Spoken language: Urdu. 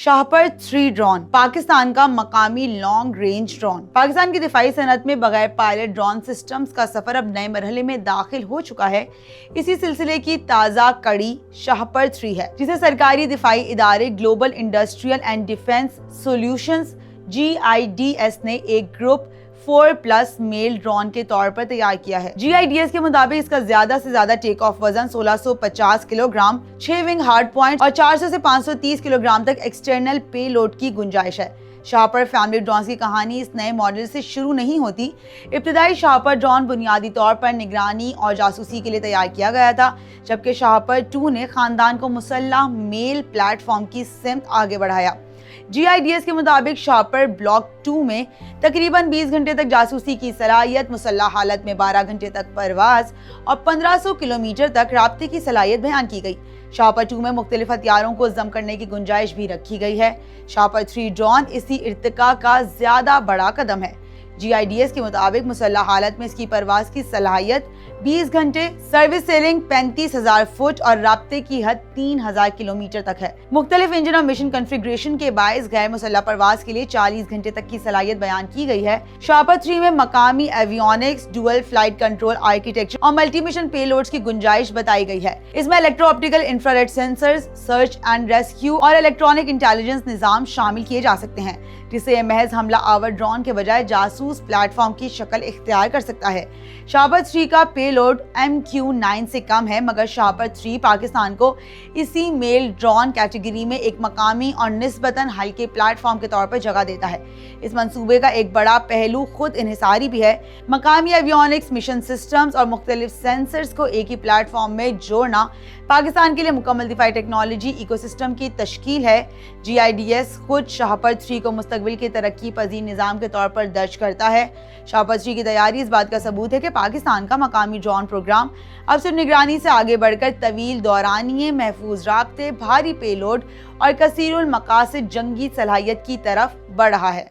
شاہپر 3 ڈرون پاکستان کا مقامی لانگ رینج ڈرون۔ پاکستان کی دفاعی صنعت میں بغیر پائلٹ ڈرون سسٹمز کا سفر اب نئے مرحلے میں داخل ہو چکا ہے۔ اسی سلسلے کی تازہ کڑی شاہپر 3 ہے، جسے سرکاری دفاعی ادارے global industrial and defence solutions GIDS نے ایک گروپ 4+ میل ڈرون کے طور پر تیار کیا ہے۔ GIDS کے مطابق اس کا زیادہ سے زیادہ ٹیک آف وزن 1650 kilo gram, 6 wing hard point اور 400 سے 530 کلو گرام تک ایکسٹرنل پے لوڈ کی گنجائش ہے۔ شاہپر فیملی ڈرونز کی کہانی اس نئے ماڈل سے شروع نہیں ہوتی۔ ابتدائی شاہپر ڈرون بنیادی طور پر نگرانی اور جاسوسی کے لیے تیار کیا گیا تھا، جبکہ شاہپر 2 نے خاندان کو مسلح میل پلیٹ فارم کی سمت آگے بڑھایا۔ GIDS کے مطابق شاہپر بلاک 2 میں تقریباً 20 گھنٹے تک جاسوسی کی صلاحیت، مسلح حالت میں 12 گھنٹے تک پرواز اور 1500 کلومیٹر تک رابطے کی صلاحیت بیان کی گئی۔ شاہپر 2 میں مختلف ہتھیاروں کو ضم کرنے کی گنجائش بھی رکھی گئی ہے۔ شاہپر 3 ڈرون اسی ارتقاء کا زیادہ بڑا قدم ہے۔ GIDS کے مطابق مسلح حالت میں اس کی پرواز کی صلاحیت 20 گھنٹے، سروس سیلنگ 35,000 فٹ اور رابطے کی حد 3000 کلومیٹر تک ہے۔ مختلف انجن اور مشن کنفیگریشن کے باعث غیر مسلح پرواز کے لیے 40 گھنٹے تک کی صلاحیت بیان کی گئی ہے۔ شاہپر 3 میں مقامی avionics, dual flight control architecture اور ملٹی مشن پے لوڈز کی گنجائش بتائی گئی ہے۔ اس میں electro optical infrared censors, search and rescue اور الیکٹرانک انٹیلیجنس نظام شامل کیے جا سکتے ہیں، جس سے یہ محض حملہ آور ڈرون کے بجائے جاسوس پلیٹ فارم کی شکل اختیار کر سکتا ہے۔ شاہپر 3 کا پے لوڈ MQ-9 سے کم ہے، مگر شاہپر 3 پاکستان کو اسی میل ڈرون کیٹیگری میں ایک مقامی اور نسبتاً ہلکے پلیٹ فارم کے طور پر جگہ دیتا ہے۔ اس منصوبے کا ایک بڑا پہلو خود انحصاری بھی ہے۔ مقامی ایویونکس، مشن سسٹمز اور مختلف سینسرز کو ایک ہی پلیٹ فارم میں جوڑنا پاکستان کے لیے مکمل دفاعی ٹیکنالوجی ایکو سسٹم کی تشکیل ہے۔ GIDS خود شاہپر 3 کو مستقبل کے ترقی پذیر نظام کے طور پر درج کرتا ہے۔ شاہپر 3 کی تیاری اس بات کا ثبوت ہے کہ پاکستان کا مقامی ڈرون پروگرام اب صرف نگرانی سے آگے بڑھ کر طویل دورانیے، محفوظ رابطے، بھاری پے لوڈ اور کثیر المقاصد جنگی صلاحیت کی طرف بڑھ رہا ہے۔